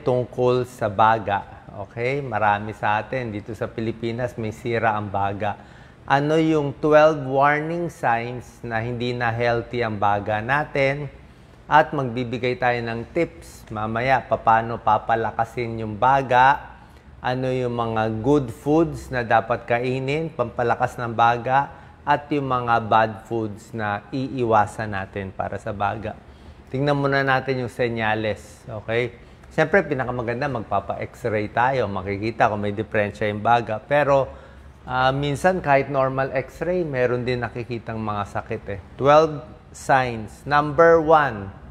Tungkol sa baga. Okay? Marami sa atin dito sa Pilipinas may sira ang baga. Ano yung 12 warning signs na hindi na healthy ang baga natin? At magbibigay tayo ng tips mamaya paano papalakasin yung baga. Ano yung mga good foods na dapat kainin, pampalakas ng baga. At yung mga bad foods na iiwasan natin para sa baga. Tingnan muna natin yung senyales. Okay? Siyempre, pinakamaganda, magpapa-x-ray tayo. Makikita kung may diferensya yung baga. Pero, minsan, kahit normal x-ray, meron din nakikitang mga sakit. 12 signs. Number 1,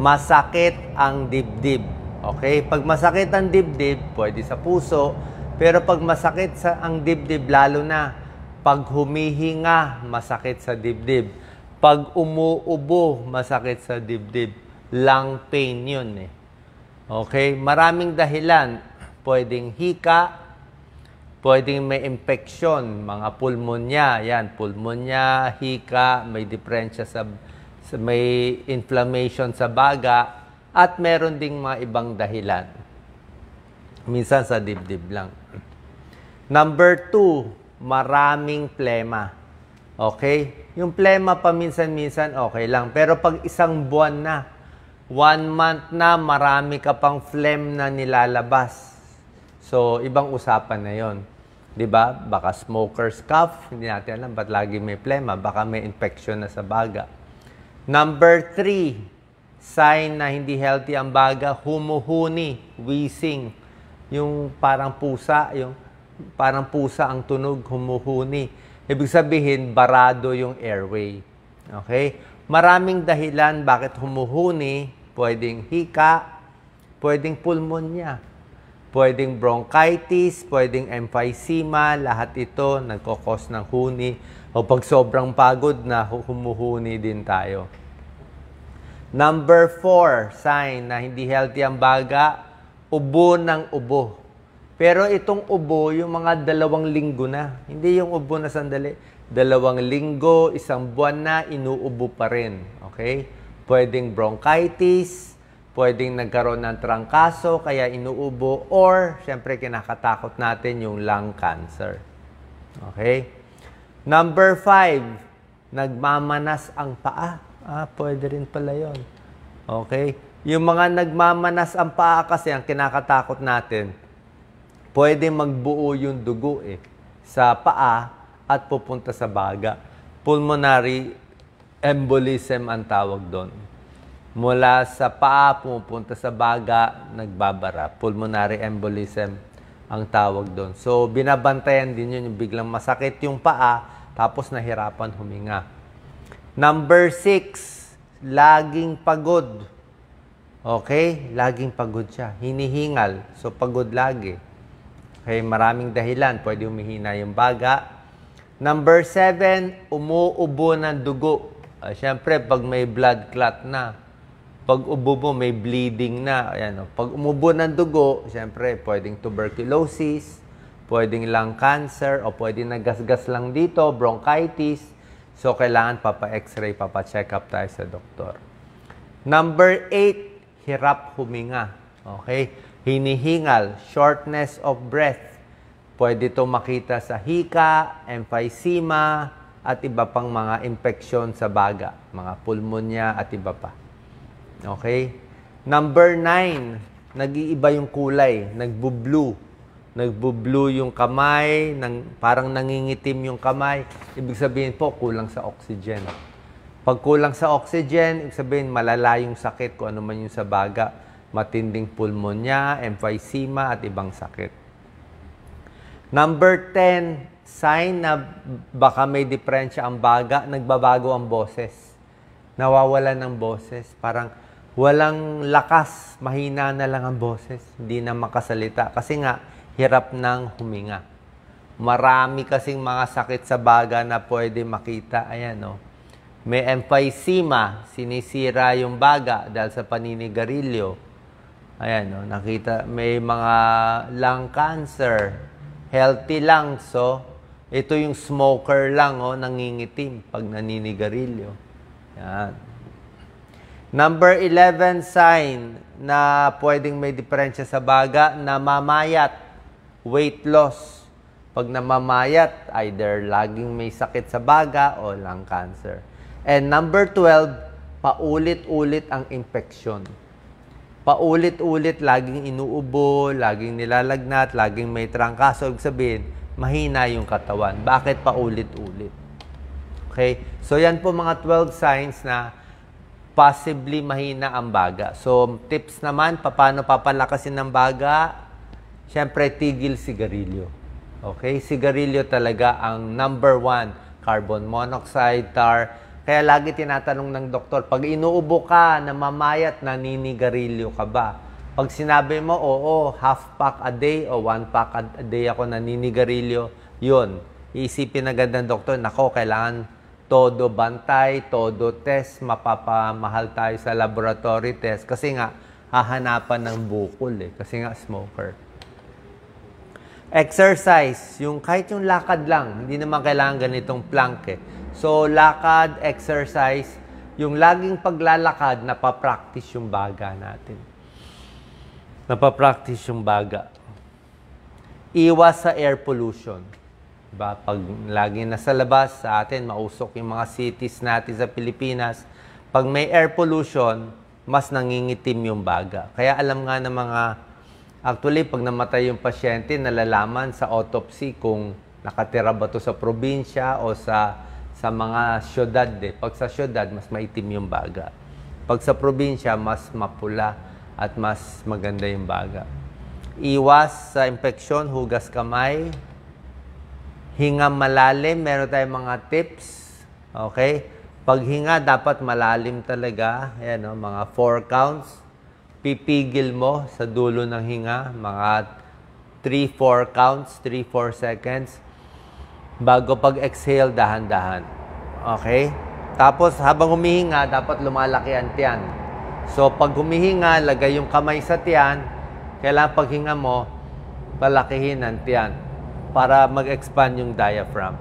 masakit ang dibdib. Okay? Pag masakit ang dibdib, pwede sa puso. Pero pag masakit ang dibdib, lalo na, pag humihinga, masakit sa dibdib. Pag umuubo, masakit sa dibdib. Lung pain yun eh. Okay? Maraming dahilan. Pwedeng hika, pwedeng may infeksyon, mga pulmonya. Yan, pulmonya, hika, may diferensya may inflammation sa baga, at meron ding mga ibang dahilan. Minsan sa dibdib lang. Number 2, maraming plema. Okay? Yung plema paminsan-minsan okay lang. Pero pag isang buwan na, 1 month na, marami ka pang phlegm na nilalabas. So, ibang usapan na yon, 'di ba? Baka smoker's cough, hindi natin alam ba't lagi may plema. Baka may infection na sa baga. Number 3, sign na hindi healthy ang baga, humuhuni, wheezing. Yung parang pusa ang tunog, humuhuni. Ibig sabihin, barado yung airway. Okay? Maraming dahilan bakit humuhuni. Pwedeng hika, pwedeng pulmonya, pwedeng bronchitis, pwedeng emphysema. Lahat ito nagkakos ng huni. O pag sobrang pagod na, humuhuni din tayo. Number 4, sign na hindi healthy ang baga, ubo ng ubo. Pero itong ubo, yung mga 2 linggo na. Hindi yung ubo na sandali. 2 linggo, 1 buwan na, inuubo pa rin. Okay? Pwedeng bronchitis, pwedeng nagkaroon ng trangkaso, kaya inuubo, or, syempre, kinakatakot natin yung lung cancer. Okay? Number 5, nagmamanas ang paa. Pwede rin pala yun. Okay? Yung mga nagmamanas ang paa kasi, ang kinakatakot natin, pwede magbuo yung dugo sa paa at pupunta sa baga. Pulmonary embolism ang tawag doon. Mula sa paa, pumupunta sa baga, nagbabara. Pulmonary embolism ang tawag doon. So, binabantayan din yun, yung biglang masakit yung paa, tapos nahirapan huminga. Number 6, laging pagod. Okay? Laging pagod siya. Hinihingal. So, pagod lagi. Okay? Maraming dahilan. Pwede humihina yung baga. Number 7, umuubo ng dugo. Siyempre, pag may blood clot na, pag ubo mo, may bleeding na. Ayan, pag umubo ng dugo, siyempre, pwedeng tuberculosis, pwedeng lung cancer, o pwedeng nagasgas lang dito, bronchitis. So, kailangan papa-x-ray, papa-check up tayo sa doktor. Number 8, hirap huminga. Okay? Hinihingal, shortness of breath. Pwede ito makita sa hika, emphysema, at iba pang mga infeksyon sa baga, mga pulmonya at iba pa. Okay? Number 9, nag-iiba yung kulay, nagbo-blue. Nagbo-blue yung kamay, parang nangingitim yung kamay. Ibig sabihin po, kulang sa oxygen. Pag kulang sa oxygen, ibig sabihin malala yung sakit, kung ano man yung sa baga. Matinding pulmonya, emphysema at ibang sakit. Number 10, sign na baka may diferensya ang baga, nagbabago ang boses. Nawawalan ng boses. Parang walang lakas, mahina na lang ang boses. Hindi na makasalita. Kasi nga, hirap ng huminga. Marami kasing mga sakit sa baga na pwede makita. Ayan, no? May emphysema, sinisira yung baga dahil sa paninigarilyo. Ayan, no? Nakita, may mga lung cancer, healthy lang, so ito yung smoker lang, nangingitim pag naninigarilyo. Yan. Number 11 sign, na pwedeng may diferensya sa baga, namamayat, weight loss. Pag namamayat, either laging may sakit sa baga o lung cancer. And number 12, paulit-ulit ang infeksyon. Paulit-ulit, laging inuubo, laging nilalagnat, laging may trangkaso. Ibig sabihin, mahina yung katawan. Bakit paulit-ulit? Okay? So, yan po mga 12 signs na possibly mahina ang baga. So, tips naman, paano papalakasin ng baga? Siyempre, tigil sigarilyo. Okay? Sigarilyo talaga ang number 1. Carbon monoxide, tar. Kaya lagi tinatanong ng doktor, pag inuubo ka, namamayat, naninigarilyo ka ba? Pag sinabi mo, oo, half pack a day o 1 pack a day ako naninigarilyo, yun. Iisipin agad ng doktor, nako, kailangan todo bantay, todo test, mapapamahal tayo sa laboratory test. Kasi nga, hahanapan ng bukol kasi nga smoker. Exercise, kahit yung lakad lang, hindi naman kailangan ganitong plank So, lakad, exercise, yung laging paglalakad, napapractice yung baga natin. Napapractice yung baga. Iwas sa air pollution. Diba? Pag laging nasa labas, sa atin, mausok yung mga cities natin sa Pilipinas. Pag may air pollution, mas nangingitim yung baga. Kaya alam nga ng mga actually, pag namatay yung pasyente, nalalaman sa autopsy kung nakatira ba to sa probinsya o sa mga syudad. Pag sa syudad, mas maitim yung baga. Pag sa probinsya, mas mapula at mas maganda yung baga. Iwas sa infeksyon, hugas kamay. Hinga malalim, meron tayong mga tips. Okay? Pag hinga, dapat malalim talaga. Ayan, mga 4 counts. Pipigil mo sa dulo ng hinga, mga 3-4 counts, 3-4 seconds. Bago pag-exhale, dahan-dahan. Okay? Tapos, habang humihinga, dapat lumalaki ang tiyan. So, pag humihinga, lagay yung kamay sa tiyan. Kailangan paghinga mo, palakihin ang tiyan para mag-expand yung diaphragm.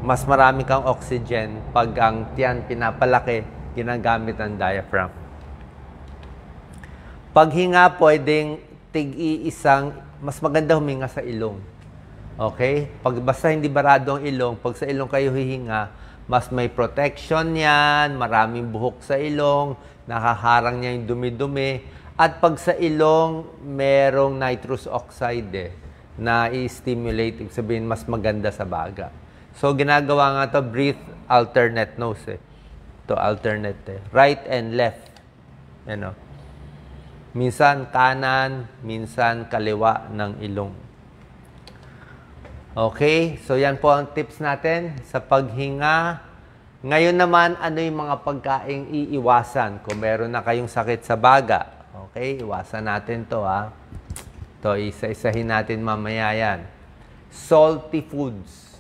Mas marami kang oxygen pag ang tiyan pinapalaki, ginagamit ang diaphragm. Paghinga, pwedeng tig-iisang, mas maganda huminga sa ilong. Okay? Basta hindi barado ang ilong, pag sa ilong kayo hihinga, mas may protection yan, maraming buhok sa ilong, nakaharang niya yung dumi-dumi. At pag sa ilong, merong nitrous oxide na i-stimulate, sabihin mas maganda sa baga. So, ginagawa nga to breathe alternate nose. To alternate. Right and left. Minsan kanan, minsan kaliwa ng ilong. Okay, so yan po ang tips natin sa paghinga. Ngayon naman, ano yung mga pagkaing iiwasan kung meron na kayong sakit sa baga? Okay, iwasan natin to Ito, isa-isahin natin mamaya yan. Salty foods.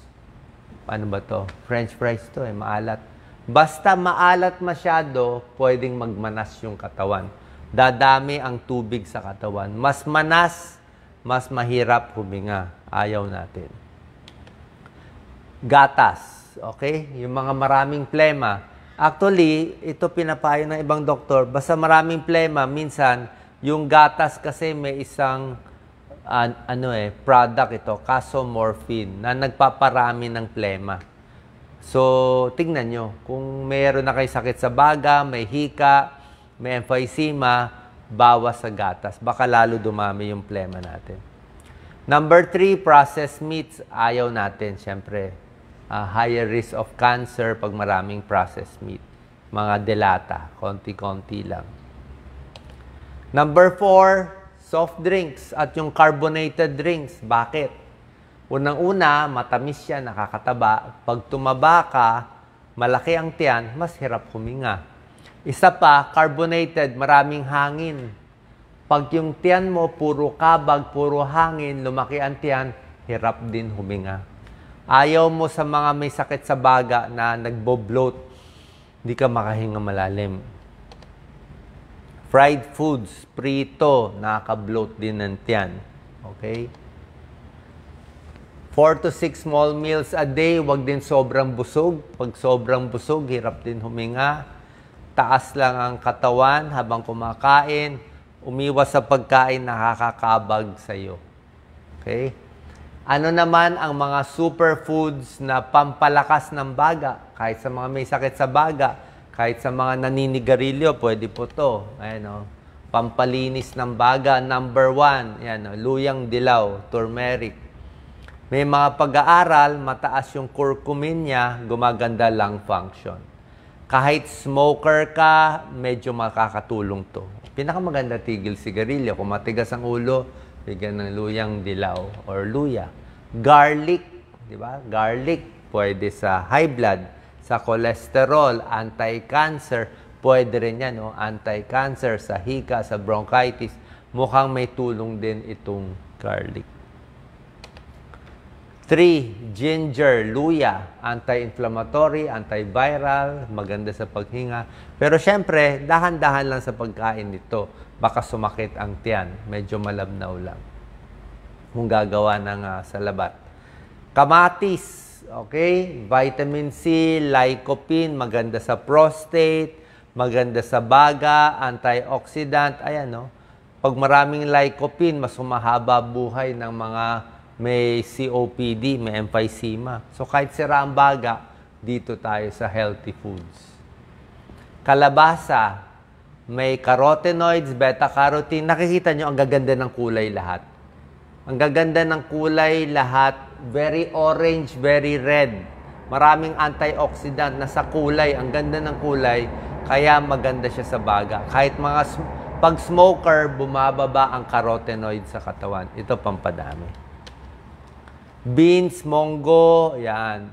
Paano ba to? French fries to maalat. Basta maalat masyado, pwedeng magmanas yung katawan. Dadami ang tubig sa katawan. Mas manas, mas mahirap huminga. Ayaw natin. Gatas. Okay? Yung mga maraming plema. Actually, ito pinapayo ng ibang doktor. Basta maraming plema, minsan, yung gatas kasi may isang product ito, casomorphin, na nagpaparami ng plema. So, tingnan nyo. Kung mayroon na kayo sakit sa baga, may hika, may emphysema, bawas sa gatas. Baka lalo dumami yung plema natin. Number 3, processed meats. Ayaw natin, syempre. Higher risk of cancer pag maraming processed meat. Mga delata, konti-konti lang. Number 4, soft drinks at yung carbonated drinks. Bakit? Unang-una, matamis siya, nakakataba. Pag tumaba ka, malaki ang tiyan, mas hirap huminga. Isa pa, carbonated, maraming hangin. Pag yung tiyan mo, puro kabag, puro hangin, lumaki ang tiyan, hirap din huminga. Ayaw mo sa mga may sakit sa baga na nagbo-bloat, hindi ka makahinga malalim. Fried foods, prito, nakaka-bloat din ng tiyan. Okay? 4 to 6 small meals a day, wag din sobrang busog. Pag sobrang busog, hirap din huminga. Taas lang ang katawan habang kumakain. Umiwas sa pagkain na nakakakabag sa iyo. Okay? Ano naman ang mga superfoods na pampalakas ng baga? Kahit sa mga may sakit sa baga, kahit sa mga naninigarilyo, pwede po to. Ayan, oh. Pampalinis ng baga, number 1. Ayan, oh. Luyang dilaw, turmeric. May mga pag-aaral, mataas yung curcumin niya, gumaganda lung function. Kahit smoker ka, medyo makakatulong to. Pinakamaganda tigil sigarilyo. Kung matigas ang ulo, bigyan ng luyang dilaw or luya. Garlic, di ba? Garlic, pwede sa high blood, sa cholesterol, anti-cancer, pwede rin yan, no? Anti-cancer, sa hika, sa bronchitis. Mukhang may tulong din itong garlic. 3. Ginger, luya, anti-inflammatory, antiviral, maganda sa paghinga. Pero syempre, dahan-dahan lang sa pagkain nito. Baka sumakit ang tiyan, medyo malabnaw lang. Kung gagawa ng salabat. Kamatis, okay? Vitamin C, lycopene, maganda sa prostate, maganda sa baga, antioxidant, ayan, no? Pag maraming lycopene, mas humahaba buhay ng mga may COPD, may emphysema. So kahit sira ang baga, dito tayo sa healthy foods. Kalabasa, may carotenoids, beta-carotene. Nakikita nyo, ang gaganda ng kulay lahat. Ang gaganda ng kulay lahat, very orange, very red. Maraming antioxidant na sa kulay, ang ganda ng kulay, kaya maganda siya sa baga. Kahit pag smoker, bumababa ang carotenoid sa katawan. Ito pampadami. Beans, munggo, yan.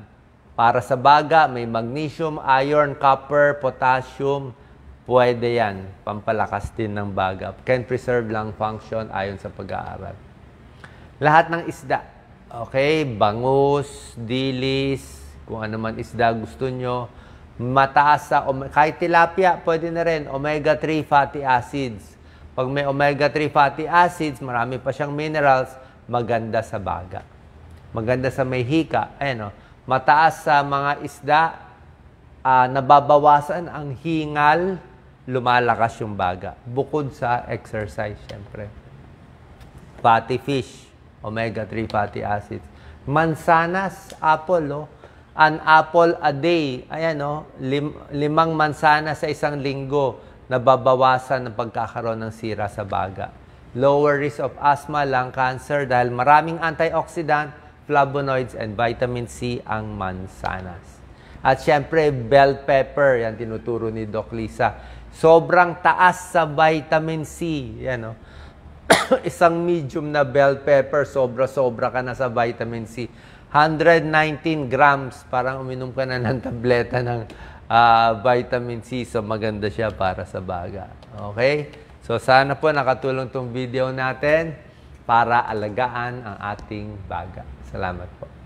Para sa baga, may magnesium, iron, copper, potassium. Pwede yan. Pampalakas din ng baga. Can preserve lung function ayon sa pag-aaral. Lahat ng isda. Okay? Bangus, dilis, kung ano man isda gusto nyo. Mataas sa, kahit tilapia, pwede na rin. Omega-3 fatty acids. Pag may omega-3 fatty acids, marami pa siyang minerals, maganda sa baga. Maganda sa may hika. Ayan, mataas sa mga isda, nababawasan ang hingal, lumalakas yung baga. Bukod sa exercise, syempre. Fatty fish, omega-3 fatty acids. Mansanas, apple, an apple a day. Ayan, 5 mansanas sa isang linggo, nababawasan ang pagkakaroon ng sira sa baga. Lower risk of asthma, lung cancer, dahil maraming antioxidant, flavonoids, and vitamin C ang mansanas. At syempre, bell pepper, yan tinuturo ni Doc Lisa. Sobrang taas sa vitamin C. Yan, Isang medium na bell pepper, sobra-sobra ka na sa vitamin C. 119 grams, parang uminom ka na ng tableta ng vitamin C. So, maganda siya para sa baga. Okay? So, sana po nakatulong tong video natin para alagaan ang ating baga. Salamat po.